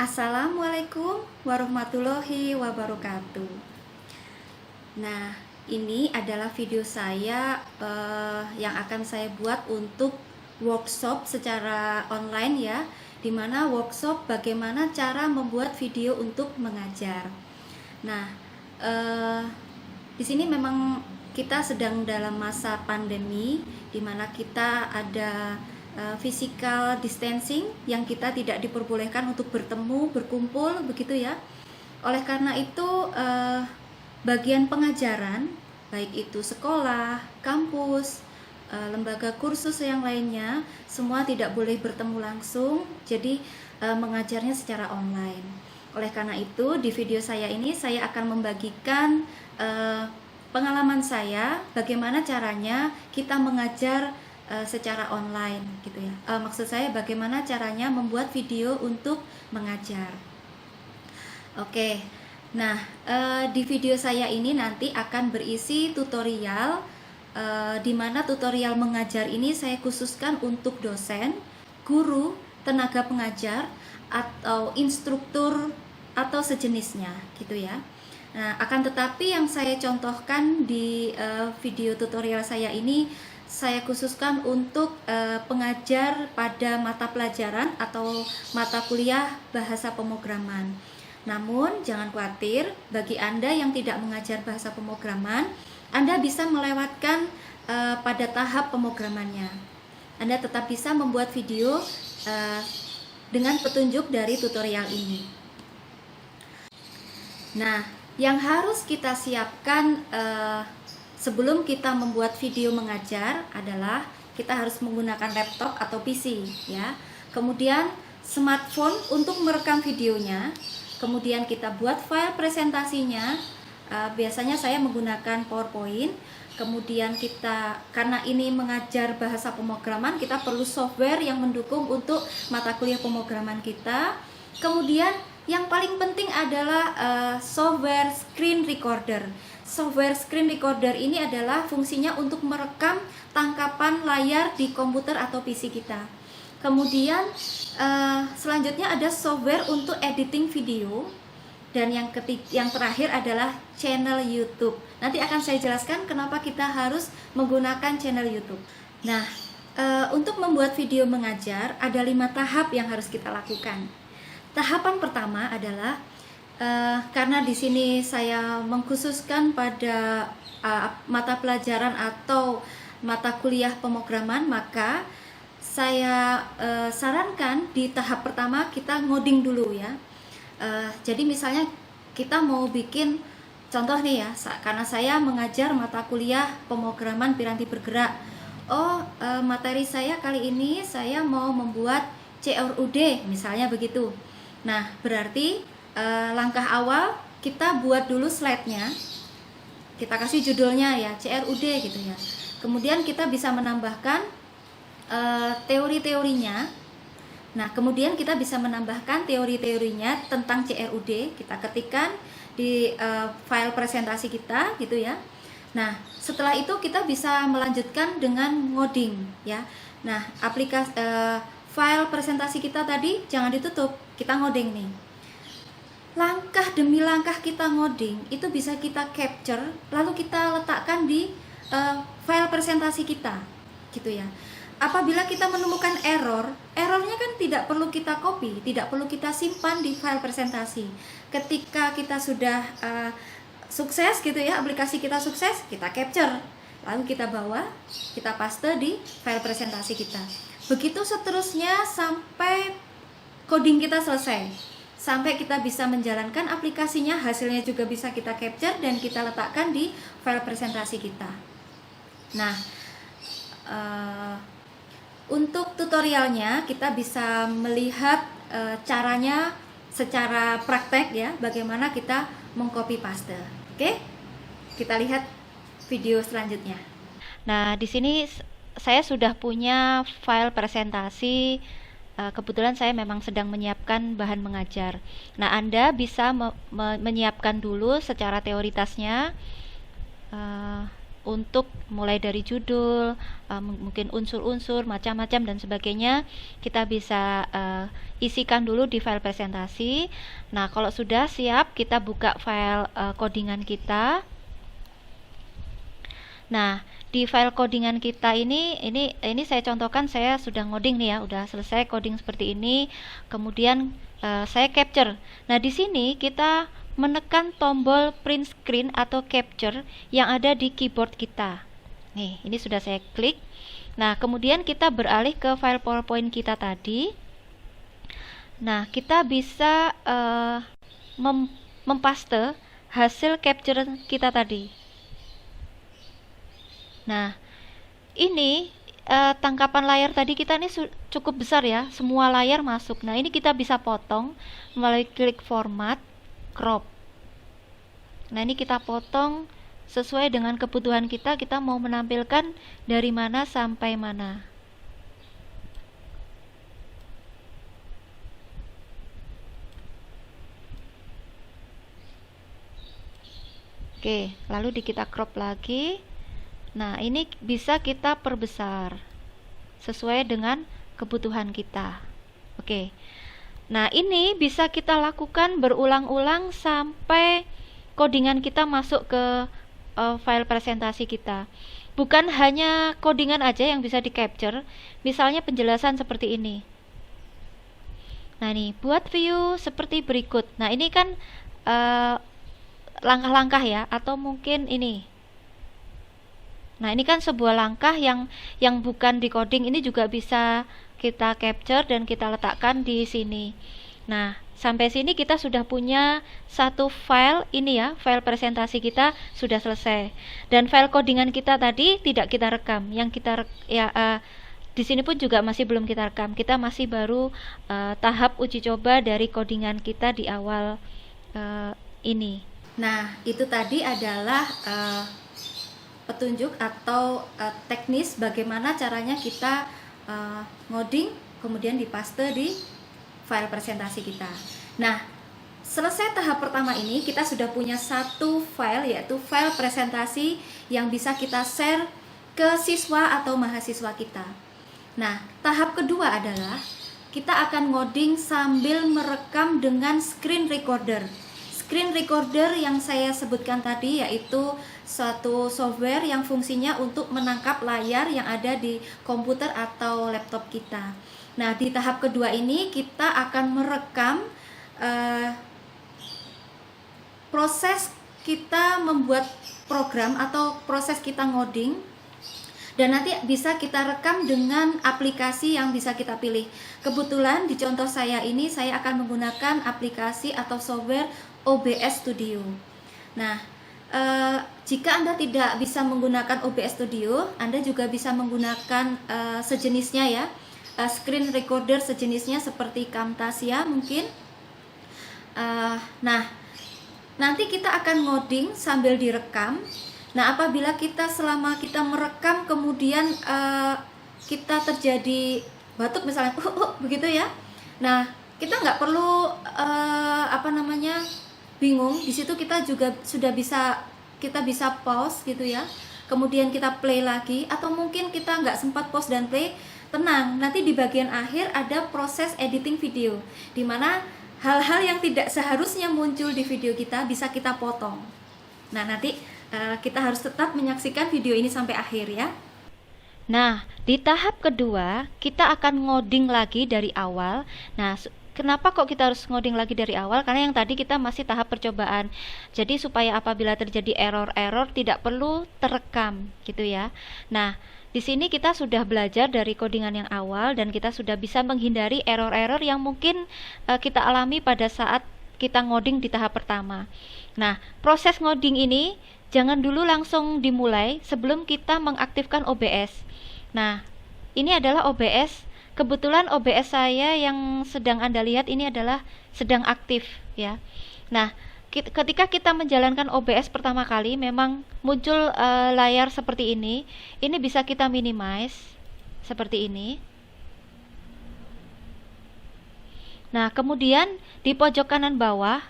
Assalamualaikum warahmatullahi wabarakatuh. Nah, ini adalah video saya yang akan saya buat untuk workshop secara online ya, dimana workshop bagaimana cara membuat video untuk mengajar. Nah, di sini memang kita sedang dalam masa pandemi, dimana kita ada physical distancing yang kita tidak diperbolehkan untuk bertemu, berkumpul begitu ya. Oleh karena itu bagian pengajaran baik itu sekolah, kampus, lembaga kursus yang lainnya semua tidak boleh bertemu langsung, jadi mengajarnya secara online. Oleh karena itu di video saya ini saya akan membagikan pengalaman saya bagaimana caranya kita mengajar secara online gitu ya. Maksud saya bagaimana caranya membuat video untuk mengajar. Oke. Nah, di video saya ini nanti akan berisi tutorial di mana tutorial mengajar ini saya khususkan untuk dosen, guru, tenaga pengajar atau instruktur atau sejenisnya gitu ya. Nah, akan tetapi yang saya contohkan di video tutorial saya ini saya khususkan untuk pengajar pada mata pelajaran atau mata kuliah bahasa pemrograman. Namun jangan khawatir, bagi Anda yang tidak mengajar bahasa pemrograman, Anda bisa melewatkan pada tahap pemrogramannya. Anda tetap bisa membuat video dengan petunjuk dari tutorial ini. Nah, yang harus kita siapkan sebelum kita membuat video mengajar adalah kita harus menggunakan laptop atau PC ya. Kemudian smartphone untuk merekam videonya. Kemudian kita buat file presentasinya. Biasanya saya menggunakan PowerPoint. Kemudian kita, karena ini mengajar bahasa pemrograman, kita perlu software yang mendukung untuk mata kuliah pemrograman kita. Kemudian yang paling penting adalah software screen recorder. Software screen recorder ini adalah fungsinya untuk merekam tangkapan layar di komputer atau PC kita. Kemudian selanjutnya ada software untuk editing video. Dan yang terakhir adalah channel YouTube. Nanti akan saya jelaskan kenapa kita harus menggunakan channel YouTube. Nah, untuk membuat video mengajar ada 5 tahap yang harus kita lakukan. Tahapan pertama adalah karena di sini saya mengkhususkan pada mata pelajaran atau mata kuliah pemrograman, maka saya sarankan di tahap pertama kita ngoding dulu ya. Jadi misalnya kita mau bikin contoh nih ya, karena saya mengajar mata kuliah pemrograman piranti bergerak. Materi saya kali ini saya mau membuat CRUD misalnya begitu. Nah, berarti langkah awal kita buat dulu slide-nya. Kita kasih judulnya ya, CRUD gitu ya. Kemudian kita bisa menambahkan teori-teorinya. Nah, kemudian kita bisa menambahkan teori-teorinya tentang CRUD. Kita ketikkan di file presentasi kita gitu ya. Nah, setelah itu kita bisa melanjutkan dengan ngoding ya. Nah, aplikasi file presentasi kita tadi jangan ditutup, kita ngoding nih. Langkah demi langkah kita ngoding itu bisa kita capture, lalu kita letakkan di file presentasi kita gitu ya. Apabila kita menemukan errornya kan tidak perlu kita copy, tidak perlu kita simpan di file presentasi. Ketika kita sudah sukses gitu ya, aplikasi kita sukses, kita capture, lalu kita bawa, kita paste di file presentasi kita. Begitu seterusnya sampai coding kita selesai. Sampai kita bisa menjalankan aplikasinya, hasilnya juga bisa kita capture dan kita letakkan di file presentasi kita. Nah, untuk tutorialnya kita bisa melihat caranya secara praktek ya, bagaimana kita mengcopy paste. Oke? Kita lihat video selanjutnya. Nah, di sini saya sudah punya file presentasi. Kebetulan saya memang sedang menyiapkan bahan mengajar. Nah, Anda bisa menyiapkan dulu secara teoritasnya. untuk mulai dari judul, mungkin unsur-unsur macam-macam dan sebagainya, kita bisa isikan dulu di file presentasi. Nah, kalau sudah siap, kita buka file codingan kita. Nah, di file codingan kita ini saya contohkan, saya sudah ngoding nih ya, udah selesai coding seperti ini. Kemudian saya capture. Nah, di sini kita menekan tombol print screen atau capture yang ada di keyboard kita. Nih, ini sudah saya klik. Nah, kemudian kita beralih ke file PowerPoint kita tadi. Nah, kita bisa mempaste hasil capture kita tadi. Nah, ini tangkapan layar tadi kita ini cukup besar ya, semua layar masuk. Nah, ini kita bisa potong melalui klik format, crop. Nah, ini kita potong sesuai dengan kebutuhan kita mau menampilkan dari mana sampai mana. Oke, lalu kita crop lagi. Nah, ini bisa kita perbesar sesuai dengan kebutuhan kita. Oke. Nah, ini bisa kita lakukan berulang-ulang sampai codingan kita masuk ke file presentasi kita. Bukan hanya codingan aja yang bisa di capture, misalnya penjelasan seperti ini. Nah, ini buat view seperti berikut. Nah, ini kan langkah-langkah ya, atau mungkin ini. Nah, ini kan sebuah langkah yang bukan di coding, ini juga bisa kita capture dan kita letakkan di sini. Nah, sampai sini kita sudah punya satu file ini ya, file presentasi kita sudah selesai. Dan file codingan kita tadi tidak kita rekam. Yang kita di sini pun juga masih belum kita rekam. Kita masih baru tahap uji coba dari codingan kita di awal ini. Nah, itu tadi adalah petunjuk atau teknis bagaimana caranya kita ngoding kemudian dipaste di file presentasi kita. Nah, selesai tahap pertama ini, kita sudah punya satu file, yaitu file presentasi yang bisa kita share ke siswa atau mahasiswa kita. Nah, tahap kedua adalah kita akan ngoding sambil merekam dengan screen recorder. Screen recorder yang saya sebutkan tadi yaitu suatu software yang fungsinya untuk menangkap layar yang ada di komputer atau laptop kita. Nah, di tahap kedua ini kita akan merekam proses kita membuat program atau proses kita ngoding, dan nanti bisa kita rekam dengan aplikasi yang bisa kita pilih. Kebetulan di contoh saya ini saya akan menggunakan aplikasi atau software OBS Studio. Nah, jika Anda tidak bisa menggunakan OBS Studio, Anda juga bisa menggunakan sejenisnya ya, screen recorder sejenisnya seperti Camtasia mungkin. Nah, nanti kita akan ngoding sambil direkam. Nah, apabila selama kita merekam kemudian kita terjadi batuk misalnya, begitu ya. Nah, kita nggak perlu bingung. Di situ kita juga kita bisa pause gitu ya. Kemudian kita play lagi, atau mungkin kita nggak sempat pause dan play. Tenang, nanti di bagian akhir ada proses editing video, dimana hal-hal yang tidak seharusnya muncul di video kita bisa kita potong. Nah, nanti kita harus tetap menyaksikan video ini sampai akhir ya. Nah, di tahap kedua kita akan ngoding lagi dari awal. Nah, kenapa kok kita harus ngoding lagi dari awal? Karena yang tadi kita masih tahap percobaan. Jadi supaya apabila terjadi error-error tidak perlu terekam gitu ya. Nah, di sini kita sudah belajar dari codingan yang awal dan kita sudah bisa menghindari error-error yang mungkin kita alami pada saat kita ngoding di tahap pertama. Nah, proses ngoding ini jangan dulu langsung dimulai sebelum kita mengaktifkan OBS. Nah, ini adalah OBS. Kebetulan OBS saya yang sedang Anda lihat ini adalah sedang aktif ya. Nah, ketika kita menjalankan OBS pertama kali memang muncul layar seperti ini. Ini bisa kita minimize seperti ini. Nah, kemudian di pojok kanan bawah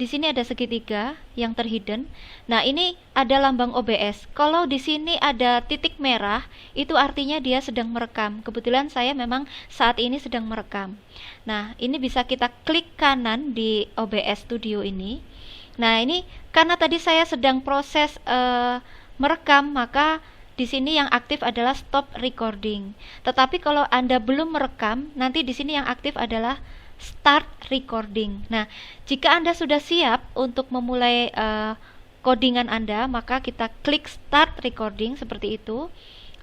di sini ada segitiga yang terhidden. Nah, ini ada lambang OBS. Kalau di sini ada titik merah, itu artinya dia sedang merekam. Kebetulan saya memang saat ini sedang merekam. Nah, ini bisa kita klik kanan di OBS Studio ini. Nah, ini karena tadi saya sedang proses merekam, maka di sini yang aktif adalah stop recording. Tetapi kalau Anda belum merekam, nanti di sini yang aktif adalah start recording. Nah, jika Anda sudah siap untuk memulai codingan Anda, maka kita klik start recording seperti itu.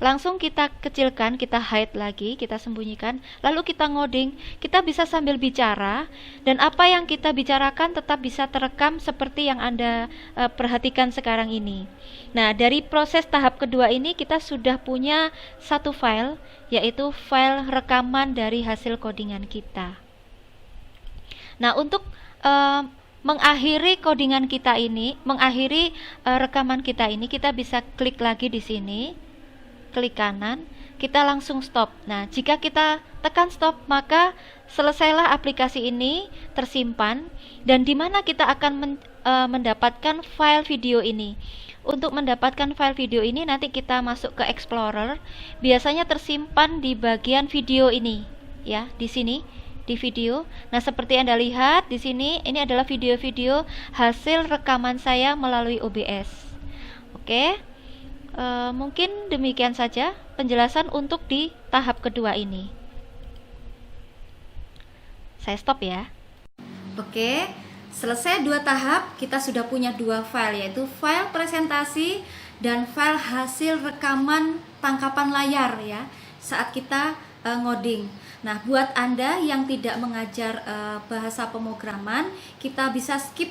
Langsung kita kecilkan, kita hide lagi, kita sembunyikan, lalu kita ngoding. Kita bisa sambil bicara, dan apa yang kita bicarakan tetap bisa terekam seperti yang Anda perhatikan sekarang ini. Nah, dari proses tahap kedua ini kita sudah punya satu file, yaitu file rekaman dari hasil codingan kita. Nah, untuk mengakhiri codingan kita ini, mengakhiri rekaman kita ini, kita bisa klik lagi di sini, klik kanan, kita langsung stop. Nah, jika kita tekan stop, maka selesailah aplikasi ini tersimpan, dan di mana kita akan mendapatkan file video ini. Untuk mendapatkan file video ini nanti kita masuk ke Explorer, biasanya tersimpan di bagian video ini, ya, di sini. Di video. Nah, seperti Anda lihat di sini, ini adalah video-video hasil rekaman saya melalui OBS. Oke, mungkin demikian saja penjelasan untuk di tahap kedua ini. Saya stop ya. Oke, selesai 2 tahap, kita sudah punya 2 file, yaitu file presentasi dan file hasil rekaman tangkapan layar ya saat kita ngoding. Nah, buat Anda yang tidak mengajar bahasa pemrograman, kita bisa skip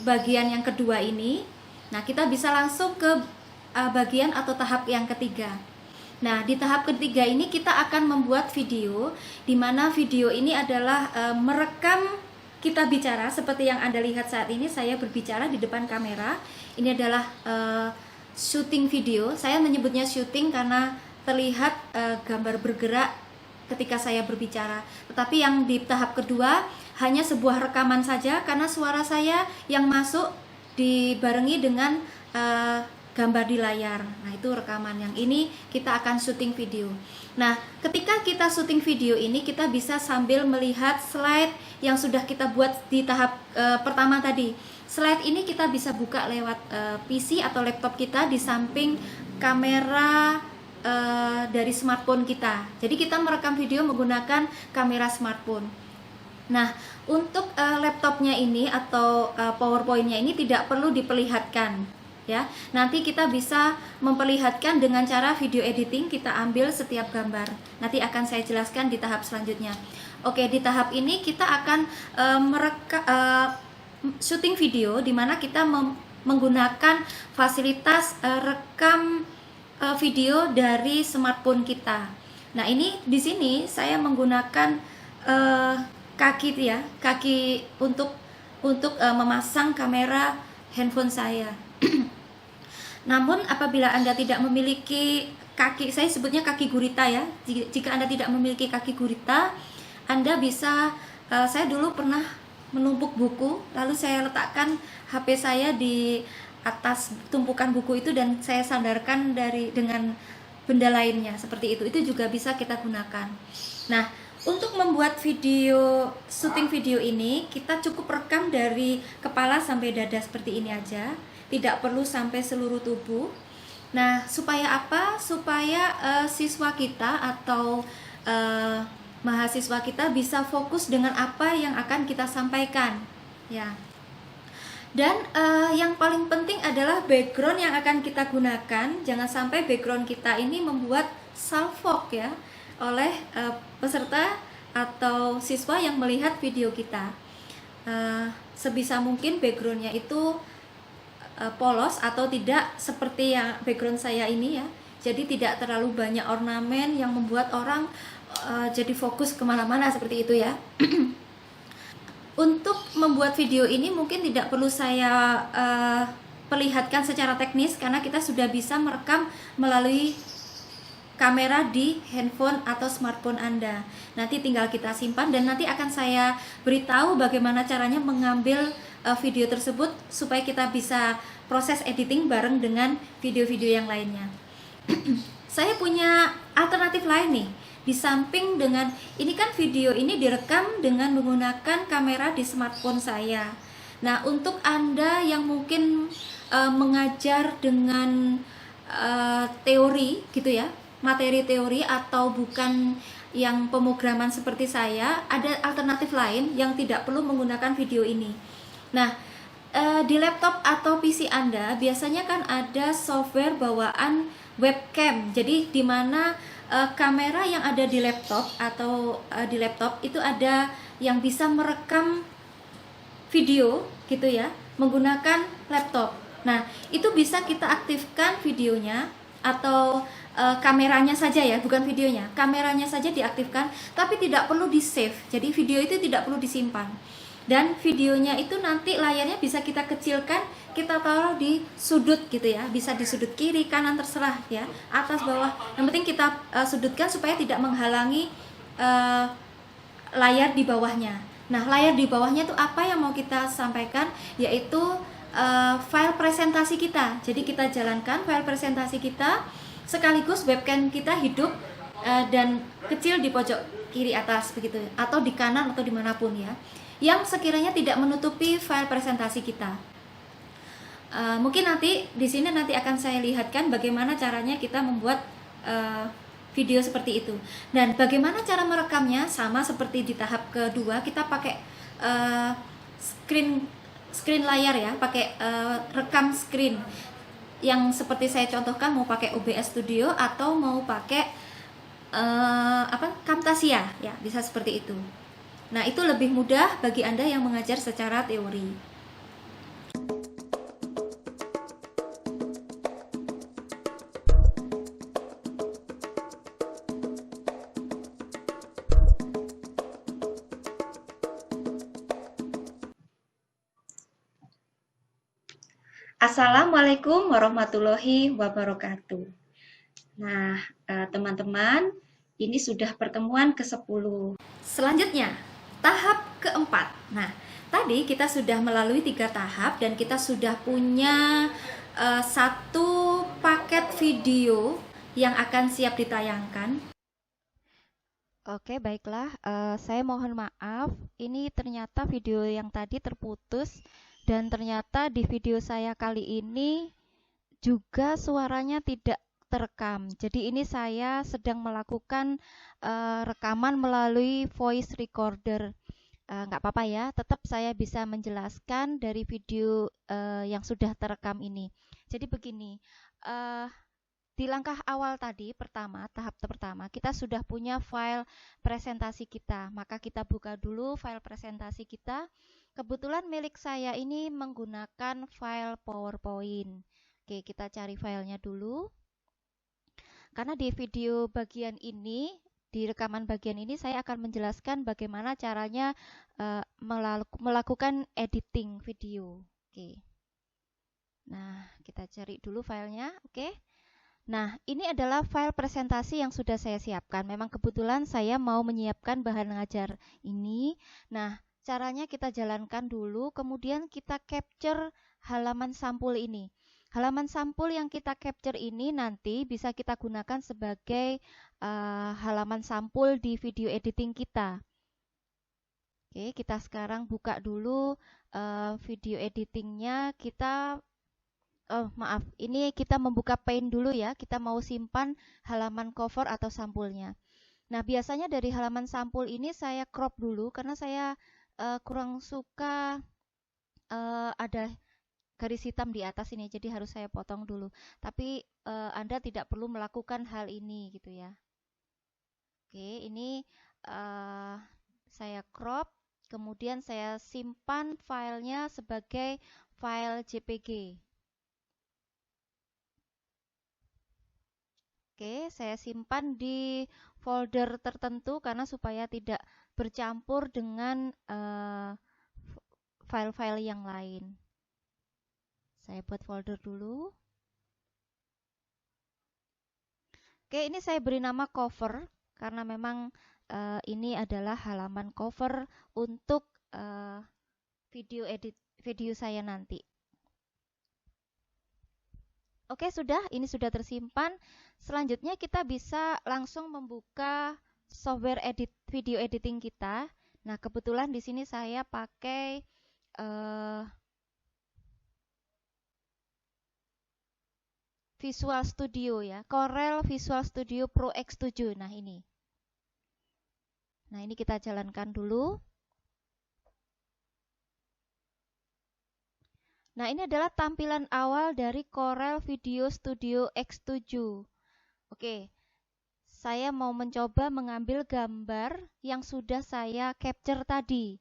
bagian yang kedua ini. Nah, kita bisa langsung ke bagian atau tahap yang ketiga. Nah, di tahap ketiga ini kita akan membuat video, di mana video ini adalah merekam kita bicara seperti yang Anda lihat saat ini. Saya berbicara di depan kamera. Ini adalah syuting video. Saya menyebutnya syuting karena terlihat gambar bergerak ketika saya berbicara. Tetapi yang di tahap kedua hanya sebuah rekaman saja, karena suara saya yang masuk dibarengi dengan gambar di layar. Nah, itu rekaman. Yang ini kita akan syuting video. Nah, ketika kita syuting video ini, kita bisa sambil melihat slide yang sudah kita buat di tahap pertama tadi. Slide ini kita bisa buka lewat PC atau laptop kita di samping kamera dari smartphone kita. Jadi kita merekam video menggunakan kamera smartphone. Nah, untuk laptopnya ini atau PowerPoint-nya ini tidak perlu diperlihatkan ya. Nanti kita bisa memperlihatkan dengan cara video editing, kita ambil setiap gambar. Nanti akan saya jelaskan di tahap selanjutnya. Oke, di tahap ini kita akan syuting video, di mana kita menggunakan fasilitas rekam video dari smartphone kita. Nah, ini di sini saya menggunakan kaki ya, kaki untuk memasang kamera handphone saya. Namun apabila Anda tidak memiliki kaki, saya sebutnya kaki gurita ya. Jika Anda tidak memiliki kaki gurita, Anda bisa saya dulu pernah menumpuk buku, lalu saya letakkan HP saya di atas tumpukan buku itu dan saya sandarkan dengan benda lainnya seperti itu. Itu juga bisa kita gunakan. Nah, untuk membuat video, syuting video ini kita cukup rekam dari kepala sampai dada seperti ini aja, tidak perlu sampai seluruh tubuh. Nah, supaya apa? Supaya siswa kita atau mahasiswa kita bisa fokus dengan apa yang akan kita sampaikan ya. Dan yang paling penting adalah background yang akan kita gunakan. Jangan sampai background kita ini membuat salfok ya oleh peserta atau siswa yang melihat video kita. Sebisa mungkin backgroundnya itu polos atau tidak seperti yang background saya ini ya. Jadi tidak terlalu banyak ornamen yang membuat orang jadi fokus kemana-mana seperti itu ya. Untuk membuat video ini mungkin tidak perlu saya perlihatkan secara teknis, karena kita sudah bisa merekam melalui kamera di handphone atau smartphone Anda. Nanti tinggal kita simpan dan nanti akan saya beritahu bagaimana caranya mengambil video tersebut supaya kita bisa proses editing bareng dengan video-video yang lainnya. Saya punya alternatif lain nih. Di samping dengan ini kan video ini direkam dengan menggunakan kamera di smartphone saya. Nah, untuk Anda yang mungkin mengajar dengan teori gitu ya, materi teori atau bukan yang pemrograman seperti saya, ada alternatif lain yang tidak perlu menggunakan video ini. Nah, di laptop atau PC Anda biasanya kan ada software bawaan webcam. Jadi di mana kamera yang ada di laptop atau di laptop itu ada yang bisa merekam video gitu ya menggunakan laptop. Nah, itu bisa kita aktifkan videonya atau kameranya saja ya, bukan videonya. Kameranya saja diaktifkan, tapi tidak perlu di-save. Jadi video itu tidak perlu disimpan. Dan videonya itu nanti layarnya bisa kita kecilkan, kita taruh di sudut gitu ya. Bisa di sudut kiri, kanan terserah ya, atas, bawah. Yang penting kita sudutkan supaya tidak menghalangi layar di bawahnya. Nah, layar di bawahnya itu apa yang mau kita sampaikan, yaitu file presentasi kita. Jadi kita jalankan file presentasi kita, sekaligus webcam kita hidup dan kecil di pojok kiri atas begitu, atau di kanan atau dimanapun ya, yang sekiranya tidak menutupi file presentasi kita. Mungkin nanti di sini nanti akan saya lihatkan bagaimana caranya kita membuat video seperti itu. Dan bagaimana cara merekamnya, sama seperti di tahap kedua, kita pakai screen layar ya, pakai rekam screen yang seperti saya contohkan, mau pakai OBS Studio atau mau pakai Camtasia ya, bisa seperti itu. Nah, itu lebih mudah bagi Anda yang mengajar secara teori. Assalamualaikum warahmatullahi wabarakatuh. Nah, teman-teman, ini sudah pertemuan ke-10. Selanjutnya, tahap keempat. Nah, tadi kita sudah melalui 3 tahap dan kita sudah punya satu paket video yang akan siap ditayangkan. Oke, baiklah. Saya mohon maaf. Ini ternyata video yang tadi terputus, dan ternyata di video saya kali ini juga suaranya tidak terekam. Jadi ini saya sedang melakukan rekaman melalui voice recorder. Nggak apa-apa ya, tetap saya bisa menjelaskan dari video yang sudah terekam ini. Jadi begini, di langkah awal tadi, tahap pertama, kita sudah punya file presentasi kita. Maka kita buka dulu file presentasi kita. Kebetulan milik saya ini menggunakan file PowerPoint. Oke, kita cari filenya dulu. Karena di video bagian ini, di rekaman bagian ini, saya akan menjelaskan bagaimana caranya melakukan editing video. Oke. Nah, kita cari dulu filenya. Oke. Nah, ini adalah file presentasi yang sudah saya siapkan. Memang kebetulan saya mau menyiapkan bahan ngajar ini. Nah, caranya kita jalankan dulu, kemudian kita capture halaman sampul ini. Halaman sampul yang kita capture ini nanti bisa kita gunakan sebagai halaman sampul di video editing kita. Oke, kita sekarang buka dulu video editingnya. Maaf, ini kita membuka Paint dulu ya. Kita mau simpan halaman cover atau sampulnya. Nah, biasanya dari halaman sampul ini saya crop dulu karena saya kurang suka ada garis hitam di atas ini, jadi harus saya potong dulu. Tapi Anda tidak perlu melakukan hal ini gitu ya. Oke, ini saya crop, kemudian saya simpan filenya sebagai file JPG. Oke, saya simpan di folder tertentu karena supaya tidak bercampur dengan file-file yang lain. Saya buat folder dulu. Oke, ini saya beri nama cover karena memang ini adalah halaman cover untuk video saya nanti. Oke, ini sudah tersimpan. Selanjutnya kita bisa langsung membuka software video editing kita. Nah, kebetulan di sini saya pakai Visual Studio ya, Corel Visual Studio Pro X7. Nah, ini. Nah, ini kita jalankan dulu. Nah, ini adalah tampilan awal dari Corel Video Studio X7. Oke, saya mau mencoba mengambil gambar yang sudah saya capture tadi.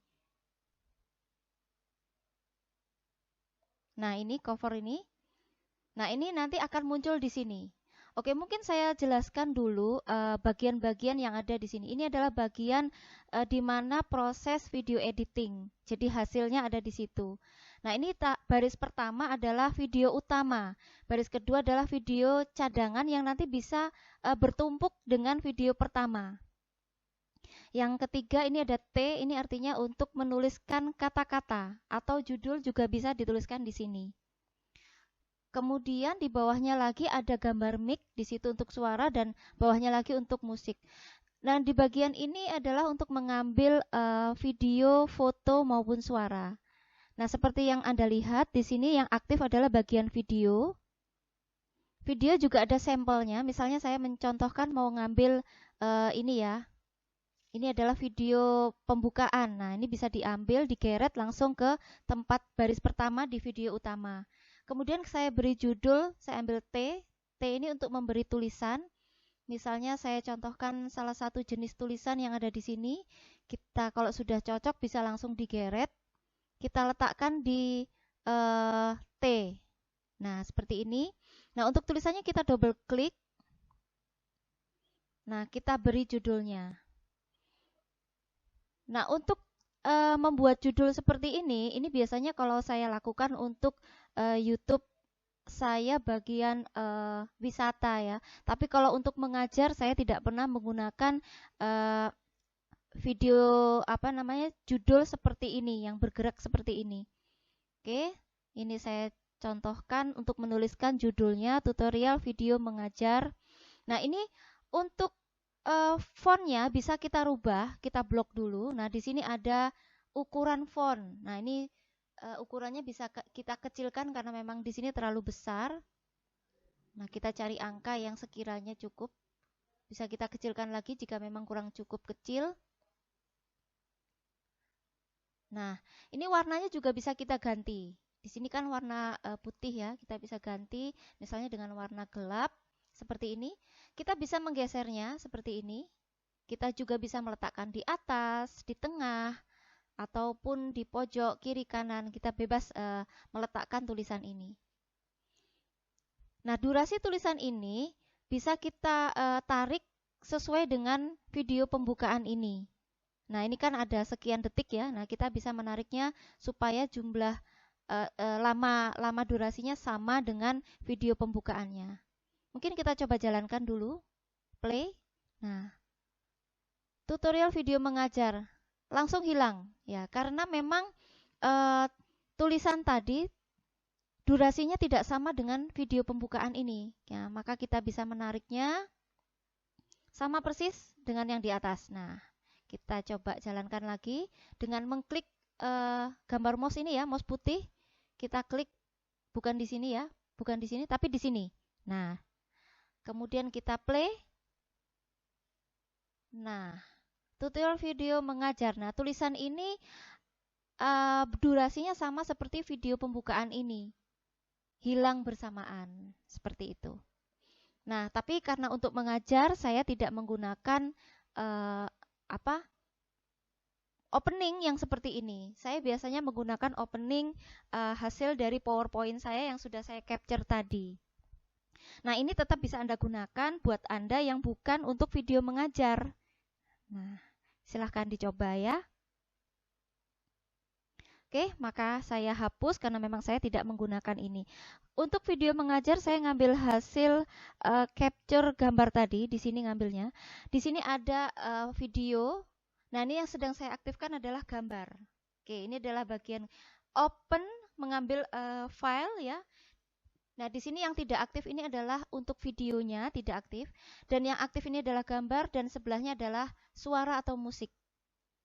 Nah, ini cover ini. Nah, ini nanti akan muncul di sini. Oke, mungkin saya jelaskan dulu bagian-bagian yang ada di sini. Ini adalah bagian di mana proses video editing. Jadi hasilnya ada di situ. Nah, ini baris pertama adalah video utama. Baris kedua adalah video cadangan yang nanti bisa bertumpuk dengan video pertama. Yang ketiga ini ada T, ini artinya untuk menuliskan kata-kata atau judul juga bisa dituliskan di sini. Kemudian di bawahnya lagi ada gambar mic, di situ untuk suara dan bawahnya lagi untuk musik. Nah, di bagian ini adalah untuk mengambil video, foto maupun suara. Nah, seperti yang Anda lihat di sini yang aktif adalah bagian video. Video juga ada sampelnya. Misalnya saya mencontohkan mau ngambil ini ya. Ini adalah video pembukaan. Nah, ini bisa diambil, digeret langsung ke tempat baris pertama di video utama. Kemudian saya beri judul, saya ambil T. T ini untuk memberi tulisan. Misalnya saya contohkan salah satu jenis tulisan yang ada di sini. Kita kalau sudah cocok bisa langsung digeret. Kita letakkan di T. Nah, seperti ini. Nah, untuk tulisannya kita double klik. Nah, kita beri judulnya. Nah, untuk membuat judul seperti ini biasanya kalau saya lakukan untuk YouTube saya bagian wisata ya. Tapi kalau untuk mengajar saya tidak pernah menggunakan video judul seperti ini yang bergerak seperti ini. Oke, ini saya contohkan untuk menuliskan judulnya tutorial video mengajar. Nah, ini untuk fontnya bisa kita rubah, kita blok dulu. Nah, di sini ada ukuran font. Nah, ini ukurannya bisa kita kecilkan karena memang di sini terlalu besar. Nah, kita cari angka yang sekiranya cukup. Bisa kita kecilkan lagi jika memang kurang cukup kecil. Nah, ini warnanya juga bisa kita ganti. Di sini kan warna putih ya, kita bisa ganti misalnya dengan warna gelap. Seperti ini, kita bisa menggesernya seperti ini. Kita juga bisa meletakkan di atas, di tengah, ataupun di pojok kiri kanan. Kita bebas meletakkan tulisan ini. Nah, durasi tulisan ini bisa kita tarik sesuai dengan video pembukaan ini. Nah, ini kan ada sekian detik ya. Nah, kita bisa menariknya supaya jumlah lama durasinya sama dengan video pembukaannya. Mungkin kita coba jalankan dulu. Play. Nah, tutorial video mengajar langsung hilang ya, karena memang tulisan tadi durasinya tidak sama dengan video pembukaan ini. Ya, maka kita bisa menariknya sama persis dengan yang di atas. Nah, kita coba jalankan lagi dengan mengklik gambar mouse ini ya, mouse putih. Kita klik bukan di sini ya, bukan di sini tapi di sini. Nah, kemudian kita play. Nah, tutorial video mengajar. Nah, tulisan ini durasinya sama seperti video pembukaan ini. Hilang bersamaan, seperti itu. Nah, tapi karena untuk mengajar saya tidak menggunakan opening yang seperti ini. Saya biasanya menggunakan opening hasil dari PowerPoint saya yang sudah saya capture tadi. Nah, ini tetap bisa Anda gunakan buat Anda yang bukan untuk video mengajar. Nah, silahkan dicoba ya. Oke, maka saya hapus karena memang saya tidak menggunakan ini. Untuk video mengajar saya ngambil hasil capture gambar tadi, di sini ngambilnya. Di sini ada video. Nah, ini yang sedang saya aktifkan adalah gambar. Oke, ini adalah bagian open, mengambil file ya. Nah, di sini yang tidak aktif ini adalah untuk videonya tidak aktif, dan yang aktif ini adalah gambar, dan sebelahnya adalah suara atau musik.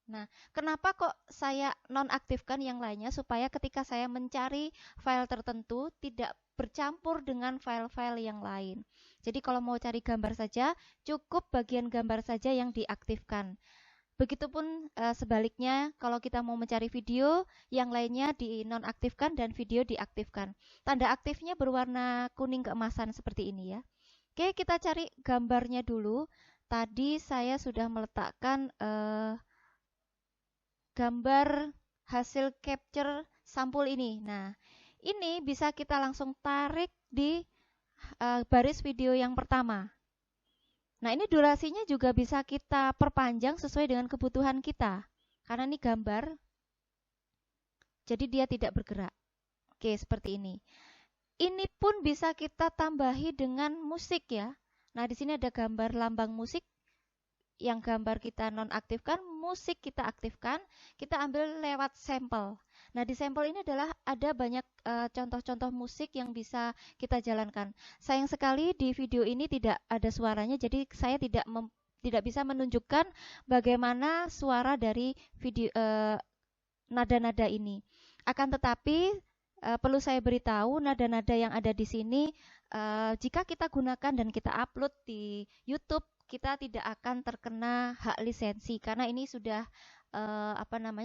Nah, kenapa kok saya nonaktifkan yang lainnya? Supaya ketika saya mencari file tertentu tidak bercampur dengan file-file yang lain. Jadi kalau mau cari gambar saja, cukup bagian gambar saja yang diaktifkan. Begitupun sebaliknya, kalau kita mau mencari video, yang lainnya dinonaktifkan dan video diaktifkan. Tanda aktifnya berwarna kuning keemasan seperti ini ya. Oke, kita cari gambarnya dulu. Tadi saya sudah meletakkan gambar hasil capture sampul ini. Nah, ini bisa kita langsung tarik di baris video yang pertama. Nah, ini durasinya juga bisa kita perpanjang sesuai dengan kebutuhan kita. Karena ini gambar, jadi dia tidak bergerak. Oke, seperti ini. Ini pun bisa kita tambahi dengan musik ya. Nah, di sini ada gambar lambang musik yang gambar kita nonaktifkan, musik kita aktifkan, kita ambil lewat sampel. Nah, di sampel ini adalah ada banyak contoh-contoh musik yang bisa kita jalankan. Sayang sekali di video ini tidak ada suaranya, jadi saya tidak bisa menunjukkan bagaimana suara dari video nada-nada ini. Akan tetapi perlu saya beritahu nada-nada yang ada di sini jika kita gunakan dan kita upload di YouTube, kita tidak akan terkena hak lisensi karena ini sudah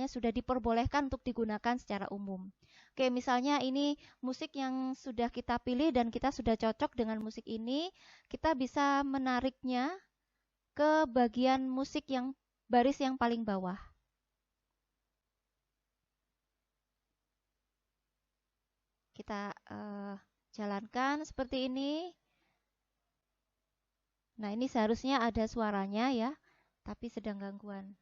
sudah diperbolehkan untuk digunakan secara umum. Oke, misalnya ini musik yang sudah kita pilih dan kita sudah cocok dengan musik ini, kita bisa menariknya ke bagian musik yang baris yang paling bawah. Kita jalankan seperti ini. Nah, ini seharusnya ada suaranya ya, tapi sedang gangguan.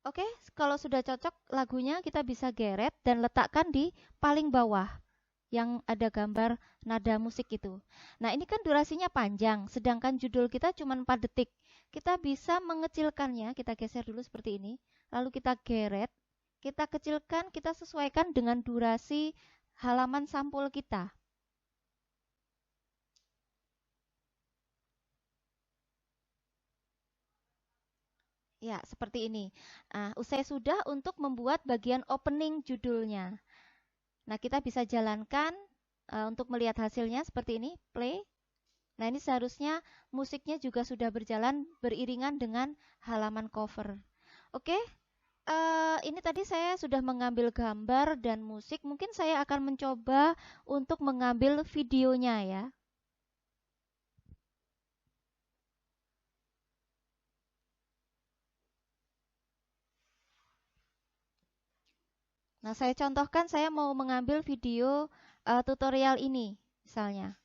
Oke, kalau sudah cocok lagunya kita bisa geret dan letakkan di paling bawah yang ada gambar nada musik itu. Nah, ini kan durasinya panjang, sedangkan judul kita cuma 4 detik. Kita bisa mengecilkannya, kita geser dulu seperti ini, lalu kita geret, kita kecilkan, kita sesuaikan dengan durasi halaman sampul kita. Ya, seperti ini. Nah, usai sudah untuk membuat bagian opening judulnya. Nah, kita bisa jalankan untuk melihat hasilnya seperti ini, play. Nah, ini seharusnya musiknya juga sudah berjalan beriringan dengan halaman cover. Oke, ini tadi saya sudah mengambil gambar dan musik. Mungkin saya akan mencoba untuk mengambil videonya ya. Nah, saya contohkan saya mau mengambil video tutorial ini, misalnya.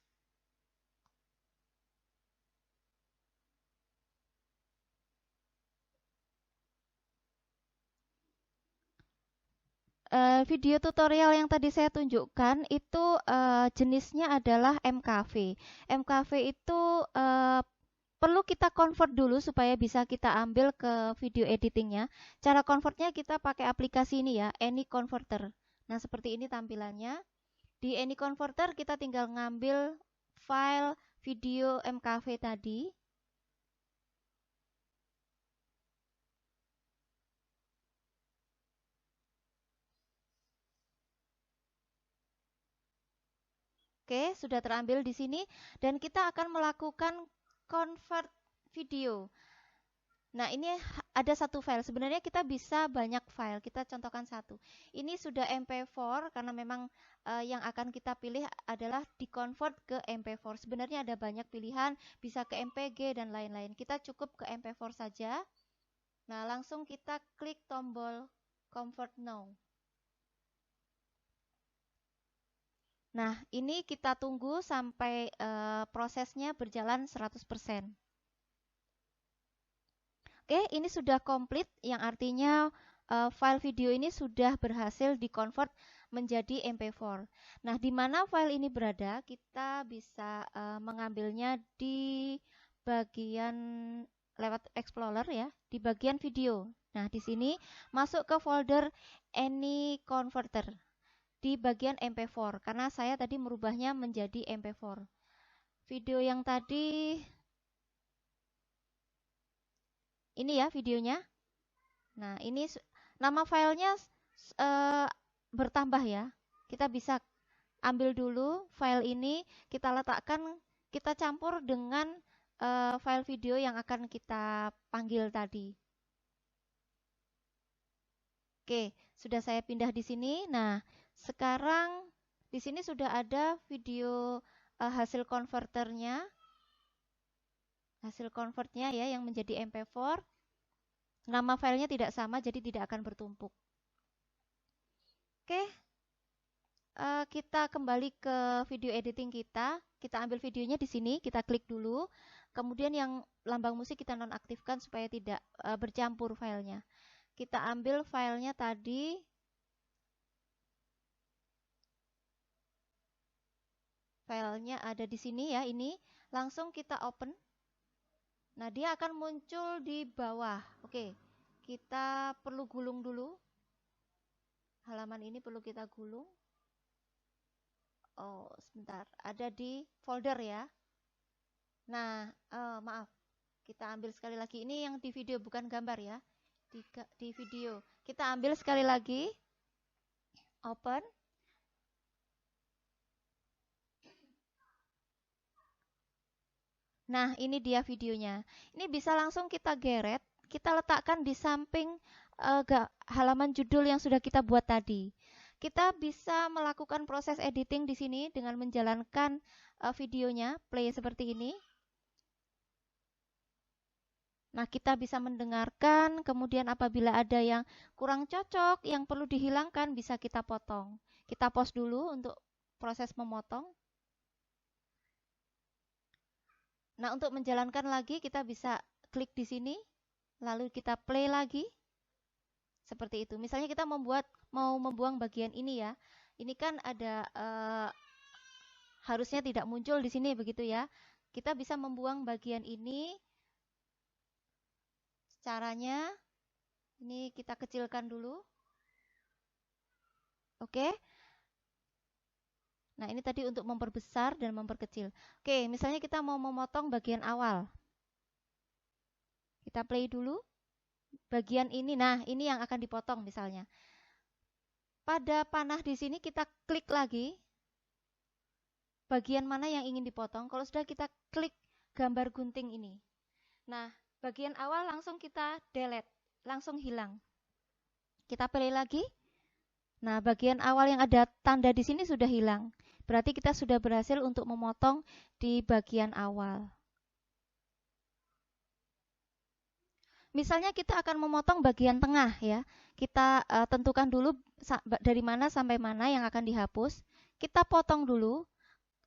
Video tutorial yang tadi saya tunjukkan itu jenisnya adalah MKV. MKV itu perlu kita convert dulu supaya bisa kita ambil ke video editingnya. Cara convertnya kita pakai aplikasi ini ya, Any Converter. Nah, seperti ini tampilannya. Di Any Converter kita tinggal ngambil file video MKV tadi. Oke, sudah terambil di sini dan kita akan melakukan convert video. Nah, ini ada satu file. Sebenarnya kita bisa banyak file. Kita contohkan satu. Ini sudah MP4 karena memang yang akan kita pilih adalah di-convert ke MP4. Sebenarnya ada banyak pilihan, bisa ke MPG dan lain-lain. Kita cukup ke MP4 saja. Nah, langsung kita klik tombol Convert Now. Nah, ini kita tunggu sampai prosesnya berjalan 100%. Oke, ini sudah komplit, yang artinya file video ini sudah berhasil dikonvert menjadi MP4. Nah, di mana file ini berada, kita bisa mengambilnya di bagian lewat Explorer ya, di bagian video. Nah, di sini masuk ke folder Any Converter. di bagian MP4 karena saya tadi merubahnya menjadi MP4. Video yang tadi ini ya videonya. Nah, ini nama filenya bertambah ya. Kita bisa ambil dulu file ini, kita letakkan, kita campur dengan file video yang akan kita panggil tadi. Oke, sudah saya pindah di sini. Nah, sekarang di sini sudah ada video hasil konverternya, hasil convertnya ya yang menjadi MP4. Nama filenya tidak sama, jadi tidak akan bertumpuk. Oke, kita kembali ke video editing kita. Kita ambil videonya di sini, kita klik dulu. Kemudian yang lambang musik kita nonaktifkan supaya tidak bercampur filenya. Kita ambil filenya tadi. Filenya ada di sini ya, ini. Langsung kita open. Nah, dia akan muncul di bawah. Oke, kita perlu gulung dulu. Halaman ini perlu kita gulung. Oh, sebentar. Ada di folder ya. Nah, maaf. Kita ambil sekali lagi. Ini yang di video, bukan gambar ya. Di video. Kita ambil sekali lagi. Open. Nah, ini dia videonya. Ini bisa langsung kita geret, kita letakkan di samping halaman judul yang sudah kita buat tadi. Kita bisa melakukan proses editing di sini dengan menjalankan videonya, play seperti ini. Nah, kita bisa mendengarkan, kemudian apabila ada yang kurang cocok, yang perlu dihilangkan, bisa kita potong. Kita pause dulu untuk proses memotong. Nah, untuk menjalankan lagi kita bisa klik di sini, lalu kita play lagi. Seperti itu. Misalnya kita mau membuang bagian ini ya. Ini kan ada harusnya tidak muncul di sini begitu ya. Kita bisa membuang bagian ini. Caranya ini kita kecilkan dulu. Oke. Nah, ini tadi untuk memperbesar dan memperkecil. Oke, misalnya kita mau memotong bagian awal. Kita play dulu. Bagian ini, nah ini yang akan dipotong misalnya. Pada panah di sini kita klik lagi. Bagian mana yang ingin dipotong. Kalau sudah kita klik gambar gunting ini. Nah, bagian awal langsung kita delete. Langsung hilang. Kita play lagi. Nah, bagian awal yang ada tanda di sini sudah hilang. Berarti kita sudah berhasil untuk memotong di bagian awal. Misalnya kita akan memotong bagian tengah ya. Kita tentukan dulu dari mana sampai mana yang akan dihapus. Kita potong dulu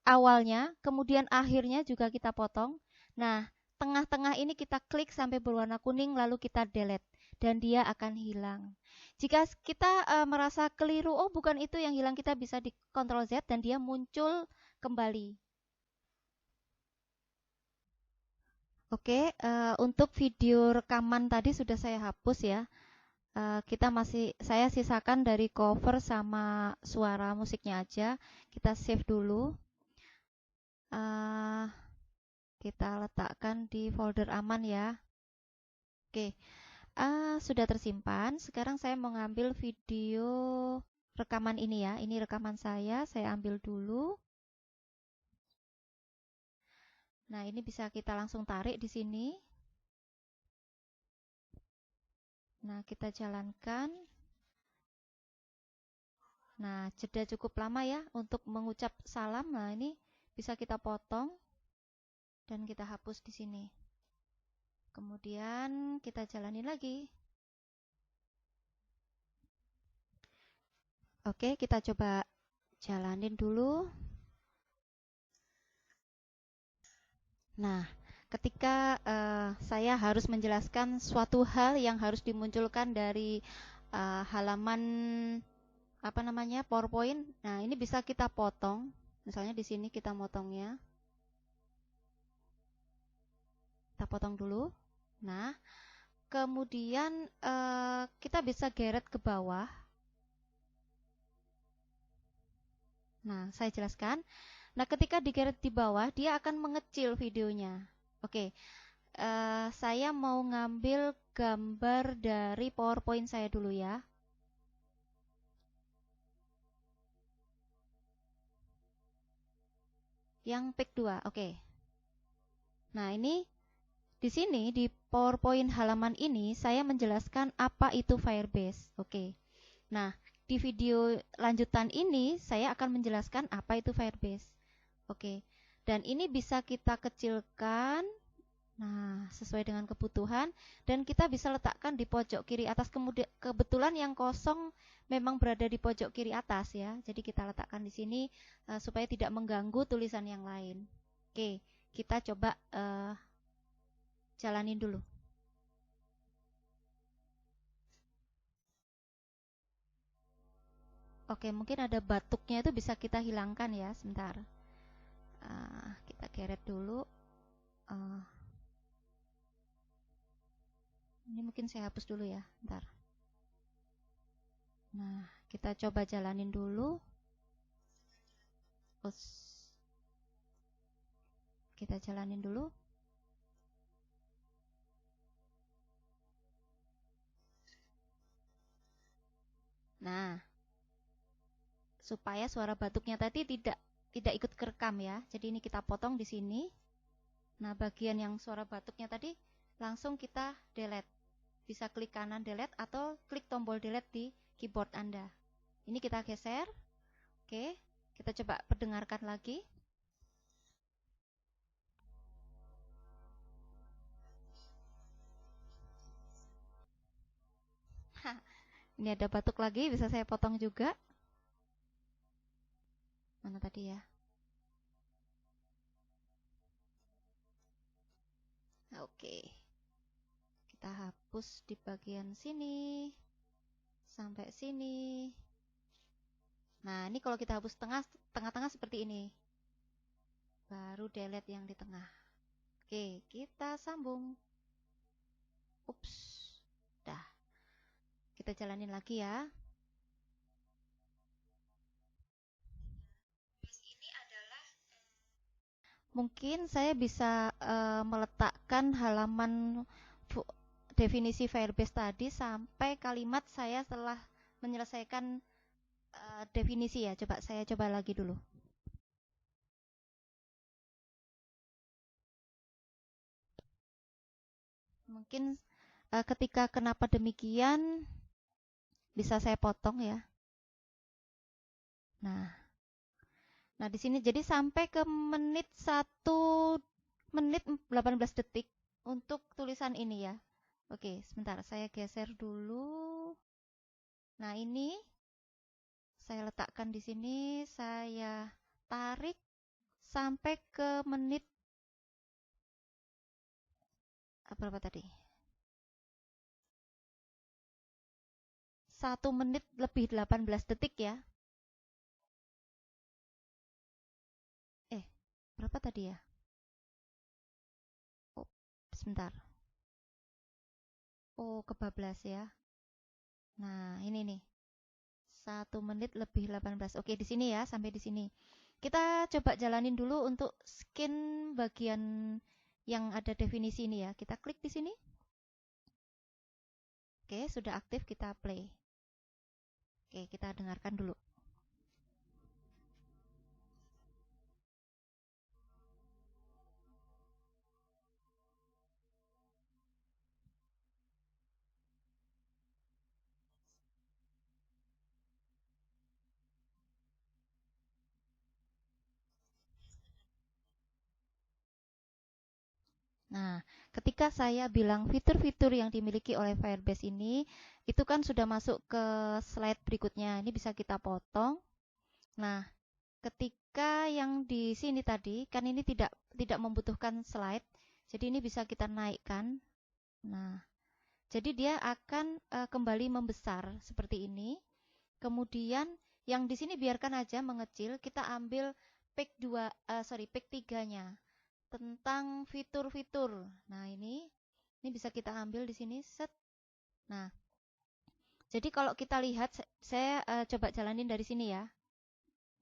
awalnya, kemudian akhirnya juga kita potong. Nah, tengah-tengah ini kita klik sampai berwarna kuning lalu kita delete dan dia akan hilang. Jika kita merasa keliru, oh bukan itu yang hilang, kita bisa di Ctrl Z dan dia muncul kembali. Oke, untuk video rekaman tadi sudah saya hapus ya. Saya sisakan dari cover sama suara musiknya aja. Kita save dulu. Kita letakkan di folder aman ya. Oke, sudah tersimpan. Sekarang saya mau ngambil video rekaman ini ya. Ini rekaman saya ambil dulu. Nah, ini bisa kita langsung tarik di sini. Nah, kita jalankan. Nah, jeda cukup lama ya untuk mengucap salam. Nah, ini bisa kita potong dan kita hapus di sini. Kemudian kita jalanin lagi. Oke, kita coba jalanin dulu. Nah, ketika saya harus menjelaskan suatu hal yang harus dimunculkan dari halaman PowerPoint. Nah, ini bisa kita potong. Misalnya di sini kita motongnya. Kita potong dulu. Nah, kemudian kita bisa geret ke bawah. Nah, saya jelaskan. Nah, ketika digeret di bawah, dia akan mengecil videonya. Oke, saya mau ngambil gambar dari PowerPoint saya dulu ya. Yang pick 2, oke. Nah, ini di sini di PowerPoint halaman ini saya menjelaskan apa itu Firebase. Oke. Nah, di video lanjutan ini saya akan menjelaskan apa itu Firebase. Oke. Dan ini bisa kita kecilkan. Nah, sesuai dengan kebutuhan dan kita bisa letakkan di pojok kiri atas. Kemudian kebetulan yang kosong memang berada di pojok kiri atas ya. Jadi kita letakkan di sini supaya tidak mengganggu tulisan yang lain. Oke, kita coba jalanin dulu. Oke, mungkin ada batuknya itu bisa kita hilangkan ya, sebentar. Kita geret dulu. Uh, ini mungkin saya hapus dulu ya, bentar. Nah, kita coba jalanin dulu. Terus kita jalanin dulu. Nah, supaya suara batuknya tadi tidak ikut kerekam ya. Jadi ini kita potong di sini. Nah, bagian yang suara batuknya tadi langsung kita delete. Bisa klik kanan delete atau klik tombol delete di keyboard Anda. Ini kita geser. Oke, kita coba perdengarkan lagi. Ini ada batuk lagi, bisa saya potong juga. Mana tadi ya? Oke. Kita hapus di bagian sini sampai sini. Nah, ini kalau kita hapus tengah-tengah seperti ini. Baru delete yang di tengah. Oke, kita sambung. Ups. Dah. Kita jalanin lagi ya. Mungkin saya bisa meletakkan halaman definisi Firebase tadi sampai kalimat saya setelah menyelesaikan definisi ya. Saya coba lagi dulu. Mungkin ketika kenapa demikian bisa saya potong ya. Nah di sini jadi sampai ke menit 1 menit 18 detik untuk tulisan ini ya. Oke, sebentar saya geser dulu. Nah, ini saya letakkan di sini, saya tarik sampai ke menit berapa tadi? 1 menit lebih 18 detik ya. Berapa tadi ya? Oh, sebentar. Oh, kebablas ya. Nah, ini nih. 1 menit lebih 18. Oke, di sini ya, sampai di sini. Kita coba jalanin dulu untuk scan bagian yang ada definisi ini ya. Kita klik di sini. Oke, sudah aktif, kita play. Oke, kita dengarkan dulu. Nah, ketika saya bilang fitur-fitur yang dimiliki oleh Firebase ini, itu kan sudah masuk ke slide berikutnya. Ini bisa kita potong. Nah, ketika yang di sini tadi, kan ini tidak membutuhkan slide, jadi ini bisa kita naikkan. Nah, jadi dia akan kembali membesar seperti ini. Kemudian yang di sini biarkan aja mengecil, kita ambil pick 3-nya tentang fitur-fitur. Nah, ini bisa kita ambil di sini set. Nah, jadi kalau kita lihat saya coba jalanin dari sini ya.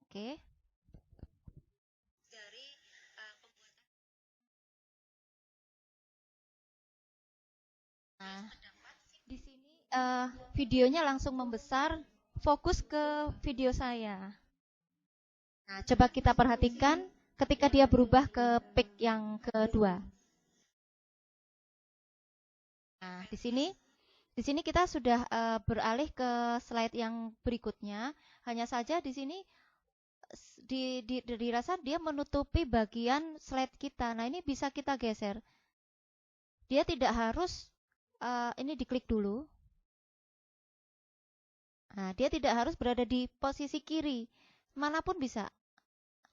Oke. Nah, di sini videonya langsung membesar, fokus ke video saya. Nah, coba kita perhatikan ketika dia berubah ke pic yang kedua. Nah, di sini kita sudah beralih ke slide yang berikutnya. Hanya saja di sini dirasa dia menutupi bagian slide kita. Nah, ini bisa kita geser. Dia tidak harus ini diklik dulu. Nah, dia tidak harus berada di posisi kiri, manapun bisa.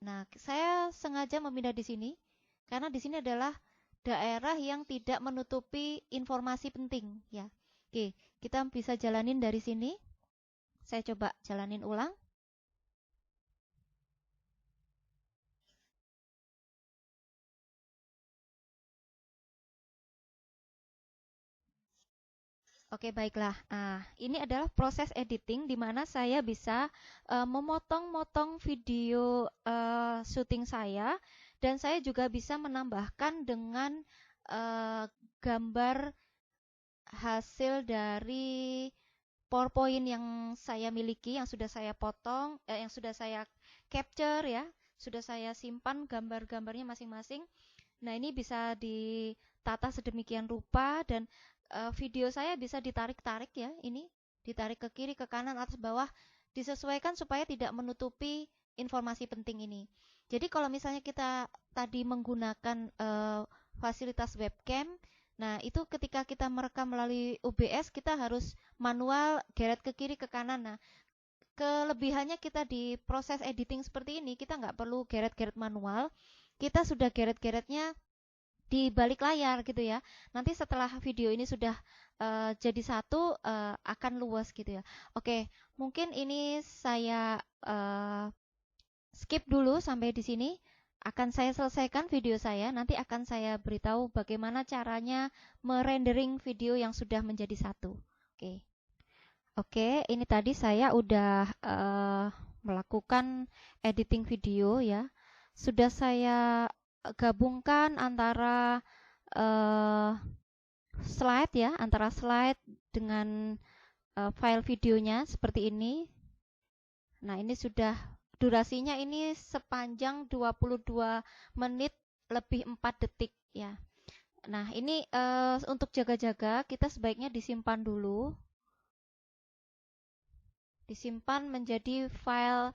Nah, saya sengaja memindah di sini karena di sini adalah daerah yang tidak menutupi informasi penting, ya. Oke, kita bisa jalanin dari sini. Saya coba jalanin ulang. Oke, baiklah. Nah, ini adalah proses editing di mana saya bisa memotong-motong video syuting saya dan saya juga bisa menambahkan dengan gambar hasil dari PowerPoint yang saya miliki, yang sudah saya potong, yang sudah saya capture ya, sudah saya simpan gambar-gambarnya masing-masing. Nah, ini bisa ditata sedemikian rupa dan video saya bisa ditarik-tarik ya, ini ditarik ke kiri, ke kanan, atas, bawah, disesuaikan supaya tidak menutupi informasi penting ini. Jadi kalau misalnya kita tadi menggunakan fasilitas webcam, nah itu ketika kita merekam melalui OBS kita harus manual geret ke kiri, ke kanan. Nah, kelebihannya kita di proses editing seperti ini, kita nggak perlu geret-geret manual, kita sudah geret-geretnya di balik layar gitu ya. Nanti setelah video ini sudah jadi satu akan luas gitu ya. Oke, mungkin ini saya skip dulu sampai di sini. Akan saya selesaikan video saya. Nanti akan saya beritahu bagaimana caranya merendering video yang sudah menjadi satu. Oke. Oke, ini tadi saya udah melakukan editing video ya. Sudah saya gabungkan antara slide ya, antara slide dengan file videonya seperti ini. Nah, ini sudah durasinya ini sepanjang 22 menit lebih 4 detik ya. Nah, ini untuk jaga-jaga kita sebaiknya disimpan dulu. Disimpan menjadi file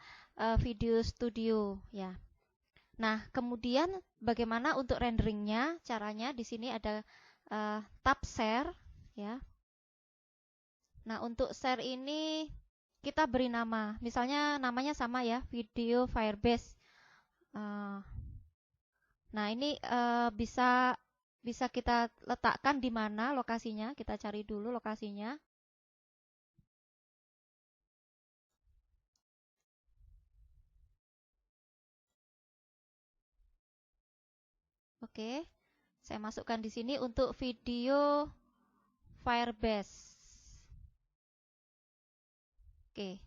video studio ya. Nah, kemudian bagaimana untuk renderingnya? Caranya di sini ada tab share ya. Nah, untuk share ini kita beri nama. Misalnya namanya sama ya, video Firebase. Nah, ini bisa kita letakkan di mana lokasinya. Kita cari dulu lokasinya. Oke, saya masukkan di sini untuk video Firebase. Oke,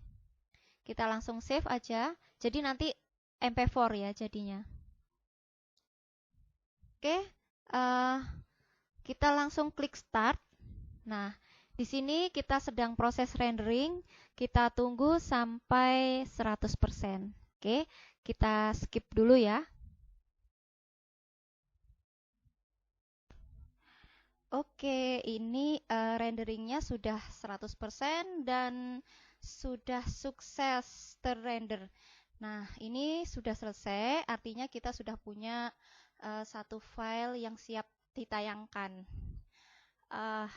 kita langsung save aja. Jadi nanti MP4 ya jadinya. Oke, kita langsung klik start. Nah, di sini kita sedang proses rendering. Kita tunggu sampai 100%. Oke, kita skip dulu ya. Oke, ini renderingnya sudah 100% dan sudah sukses terrender. Nah, ini sudah selesai, artinya kita sudah punya satu file yang siap ditayangkan.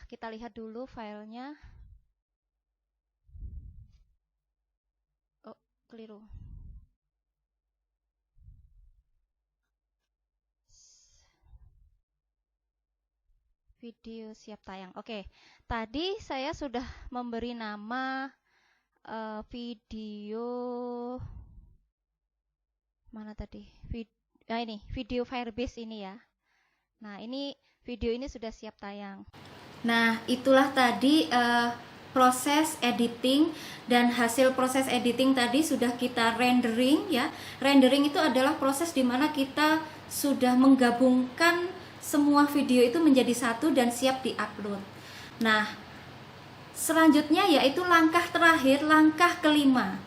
Kita lihat dulu filenya. Oh, keliru. Video siap tayang. Oke, tadi saya sudah memberi nama video mana tadi? Nah ini video Firebase ini ya. Nah ini video ini sudah siap tayang. Nah, itulah tadi proses editing, dan hasil proses editing tadi sudah kita rendering ya. Rendering itu adalah proses di mana kita sudah menggabungkan semua video itu menjadi satu dan siap diupload. Nah, selanjutnya yaitu langkah terakhir, langkah kelima.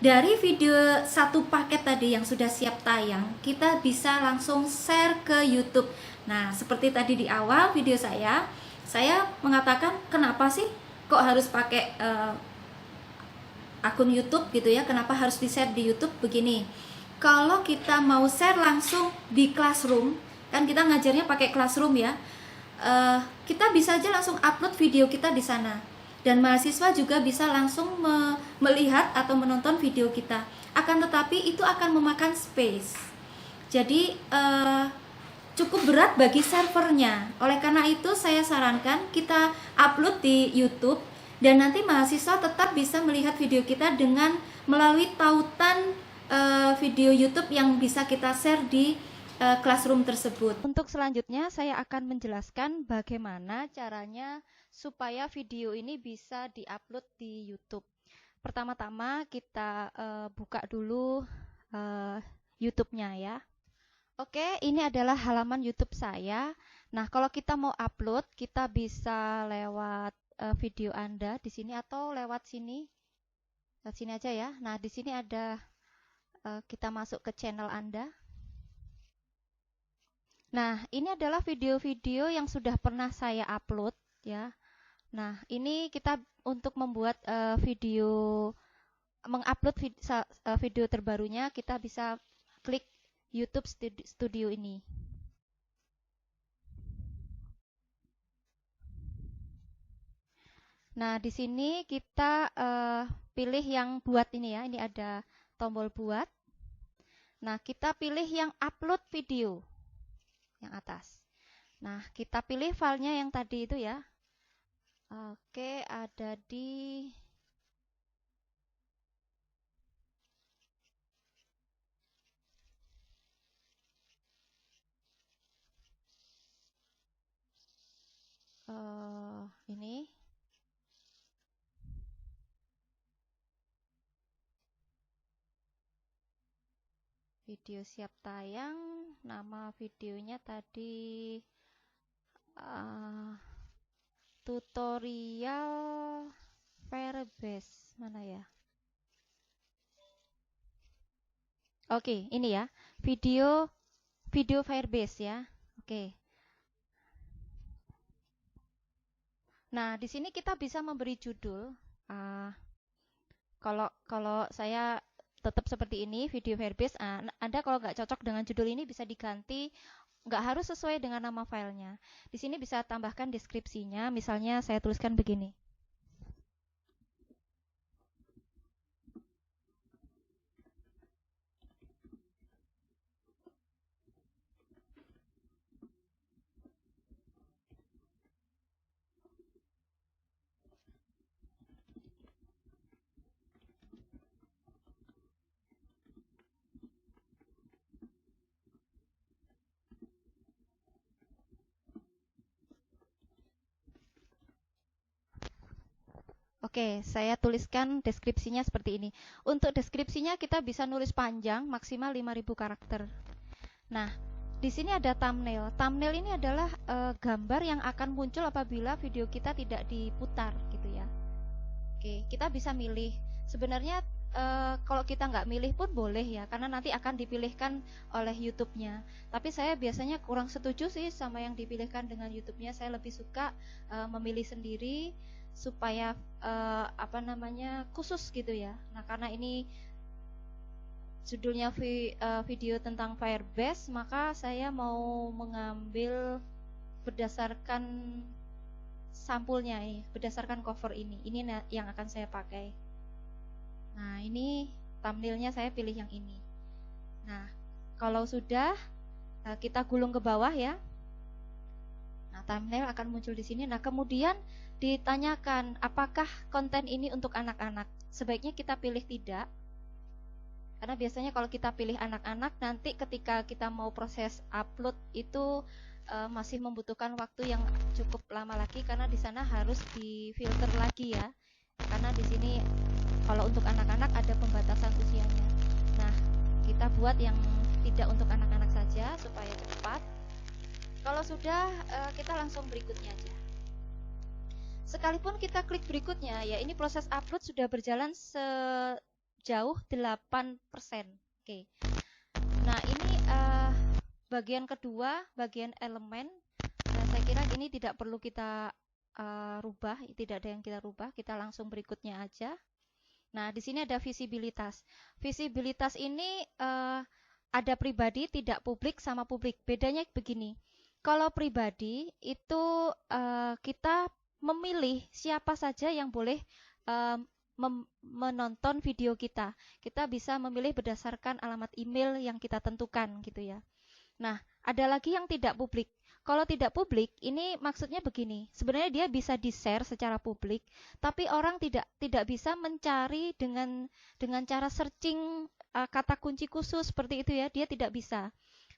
Dari video satu paket tadi yang sudah siap tayang, kita bisa langsung share ke YouTube. Nah, seperti tadi di awal video saya mengatakan kenapa sih kok harus pakai akun YouTube gitu ya, kenapa harus di-share di YouTube. Begini, kalau kita mau share langsung di Classroom, kan kita ngajarnya pakai Classroom ya, kita bisa aja langsung upload video kita di sana, dan mahasiswa juga bisa langsung melihat atau menonton video kita. Akan tetapi itu akan memakan space, jadi cukup berat bagi servernya. Oleh karena itu saya sarankan kita upload di YouTube, dan nanti mahasiswa tetap bisa melihat video kita dengan melalui tautan video YouTube yang bisa kita share di Classroom tersebut. Untuk selanjutnya saya akan menjelaskan bagaimana caranya supaya video ini bisa diupload di YouTube. Pertama-tama kita buka dulu YouTube-nya ya. Oke, ini adalah halaman YouTube saya. Nah, kalau kita mau upload, kita bisa lewat video Anda di sini atau lewat sini. Lewat sini aja ya. Nah, di sini ada kita masuk ke channel Anda. Nah, ini adalah video-video yang sudah pernah saya upload ya. Nah, ini kita untuk membuat mengupload video terbarunya, kita bisa klik YouTube Studio ini. Nah, di sini kita pilih yang buat ini ya. Ini ada tombol buat. Nah, kita pilih yang upload video yang atas. Nah, kita pilih filenya yang tadi itu ya. Oke, ada di ini. Video siap tayang, nama videonya tadi tutorial Firebase, mana ya? Oke, ini ya, video Firebase ya. Oke. Nah, di sini kita bisa memberi judul. Kalau saya tetap seperti ini, video Firebase. Anda kalau nggak cocok dengan judul ini bisa diganti, nggak harus sesuai dengan nama filenya. Di sini bisa tambahkan deskripsinya, misalnya saya tuliskan begini. Oke, saya tuliskan deskripsinya seperti ini. Untuk deskripsinya kita bisa nulis panjang, maksimal 5.000 karakter. Nah, di sini ada thumbnail. Thumbnail ini adalah gambar yang akan muncul apabila video kita tidak diputar gitu ya. Oke, kita bisa milih. Sebenarnya kalau kita nggak milih pun boleh ya, karena nanti akan dipilihkan oleh YouTube-nya. Tapi saya biasanya kurang setuju sih sama yang dipilihkan dengan YouTube-nya. Saya lebih suka memilih sendiri supaya khusus gitu ya. Nah, karena ini judulnya video tentang Firebase, maka saya mau mengambil berdasarkan sampulnya ini, berdasarkan cover ini. Ini yang akan saya pakai. Nah, ini thumbnailnya saya pilih yang ini. Nah, kalau sudah kita gulung ke bawah ya. Nah, thumbnail akan muncul di sini. Nah, kemudian ditanyakan apakah konten ini untuk anak-anak. Sebaiknya kita pilih tidak. Karena biasanya kalau kita pilih anak-anak, nanti ketika kita mau proses upload itu masih membutuhkan waktu yang cukup lama lagi, karena di sana harus difilter lagi ya. Karena di sini kalau untuk anak-anak ada pembatasan usianya. Nah, kita buat yang tidak untuk anak-anak saja supaya cepat. Kalau sudah, kita langsung berikutnya aja. sekalipun kita klik berikutnya, ya ini proses upload sudah berjalan sejauh 8%. Oke. Nah, ini bagian kedua, bagian elemen. Nah, saya kira ini tidak perlu kita rubah, tidak ada yang kita rubah, kita langsung berikutnya aja. Nah, di sini ada visibilitas. Visibilitas ini ada pribadi, tidak publik, sama publik. Bedanya begini, kalau pribadi itu kita memilih siapa saja yang boleh menonton video kita. Kita bisa memilih berdasarkan alamat email yang kita tentukan gitu ya. Nah, ada lagi yang tidak publik. Kalau tidak publik, ini maksudnya begini. Sebenarnya dia bisa di-share secara publik, tapi orang tidak bisa mencari dengan cara searching kata kunci khusus seperti itu ya. Dia tidak bisa.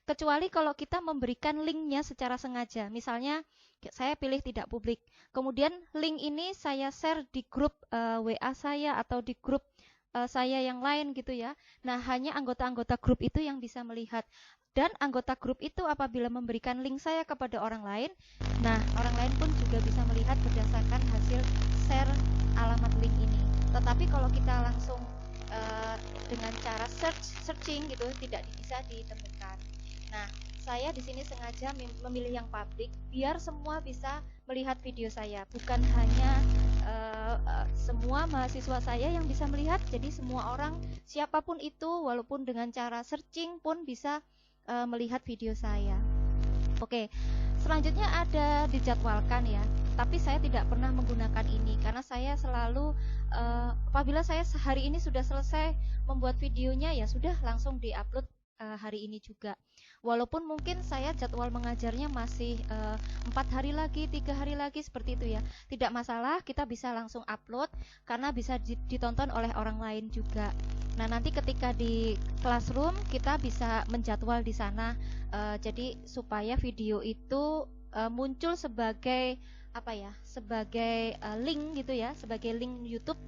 Kecuali kalau kita memberikan linknya secara sengaja. Misalnya, saya pilih tidak publik. Kemudian link ini saya share di grup WA saya atau di grup saya yang lain gitu ya. Nah, hanya anggota-anggota grup itu yang bisa melihat. Dan anggota grup itu apabila memberikan link saya kepada orang lain, nah orang lain pun juga bisa melihat berdasarkan hasil share alamat link ini. Tetapi kalau kita langsung dengan cara searching gitu tidak bisa ditemukan. Nah, saya di sini sengaja memilih yang publik biar semua bisa melihat video saya, bukan hanya semua mahasiswa saya yang bisa melihat, jadi semua orang siapapun itu walaupun dengan cara searching pun bisa melihat video saya. Oke, selanjutnya ada dijadwalkan ya. Tapi saya tidak pernah menggunakan ini karena saya selalu apabila saya hari ini sudah selesai membuat videonya ya sudah langsung diupload hari ini juga. Walaupun mungkin saya jadwal mengajarnya masih 4 hari lagi, 3 hari lagi seperti itu ya. Tidak masalah, kita bisa langsung upload karena bisa ditonton oleh orang lain juga. Nah, nanti ketika di classroom kita bisa menjadwal di sana. Jadi supaya video itu muncul sebagai apa ya? Sebagai link gitu ya, sebagai link YouTube.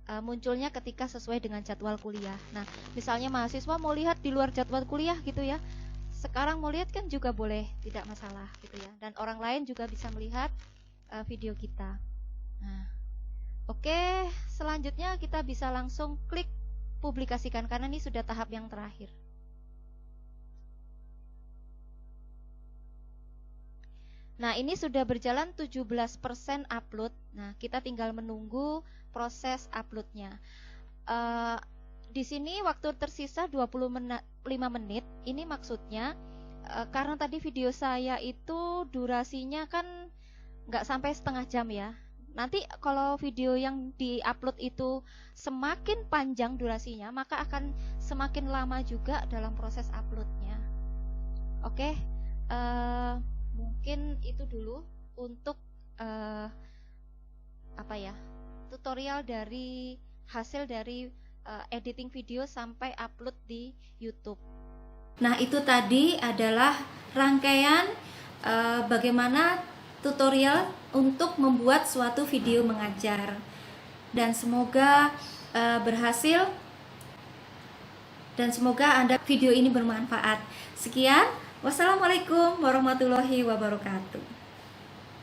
Munculnya ketika sesuai dengan jadwal kuliah. Nah, misalnya mahasiswa mau lihat di luar jadwal kuliah gitu ya, sekarang mau lihat kan juga boleh, tidak masalah gitu ya. Dan orang lain juga bisa melihat video kita. Nah, oke, selanjutnya kita bisa langsung klik publikasikan karena ini sudah tahap yang terakhir. Nah, ini sudah berjalan 17% upload. Nah, kita tinggal menunggu proses uploadnya. Di sini waktu tersisa 25 menit. Ini maksudnya karena tadi video saya itu durasinya kan nggak sampai setengah jam ya. Nanti kalau video yang diupload itu semakin panjang durasinya, maka akan semakin lama juga dalam proses uploadnya. Oke, mungkin itu dulu untuk tutorial dari hasil dari editing video sampai upload di YouTube. Nah, itu tadi adalah rangkaian bagaimana tutorial untuk membuat suatu video mengajar. Dan semoga berhasil dan semoga video ini bermanfaat. Sekian, wassalamualaikum warahmatullahi wabarakatuh.